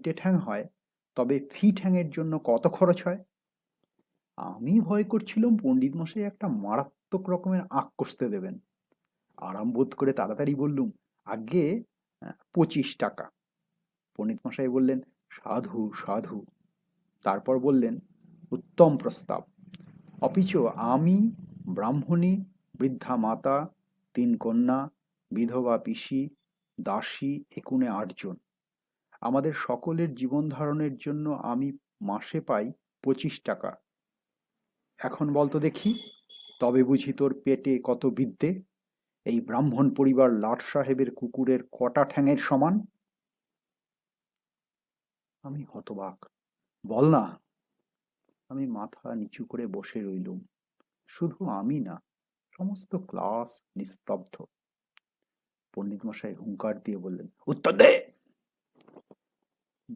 4টে ঠ্যাং হয়, তবে ফি ঠ্যাংয়ের জন্য কত খরচ হয়? আমি ভয় করছিলাম পণ্ডিত মশাই একটা মারাত্মক রকমের আঁক কষতে দেবেন। আরাম বোধ করে তাড়াতাড়ি বললুম, আগে 25 টাকা। পণ্ডিত মশাই বললেন, সাধু সাধু। তারপর বললেন, উত্তম প্রস্তাব। অপিচ আমি, ব্রাহ্মণী, বৃদ্ধা মাতা, 3 কন্যা, বিধবা পিসি, দাসী, একুনে 8 জন। আমাদের সকলের জীবন ধারণের জন্য আমি মাসে পাই 25 টাকা। এখন বলতো দেখি, তবে বুঝি তোর পেটে কত বিদ্যে? এই ব্রাহ্মণ পরিবার লাট সাহেবের কুকুরের কটা ঠ্যাঙের সমান? আমি হতবাক। বল না। আমি মাথা নিচু করে বসে রইলুম। শুধু আমি না, সমস্ত ক্লাস নিস্তব্ধ। পণ্ডিত মশাই হুঙ্কার দিয়ে বললেন, উত্তর দে!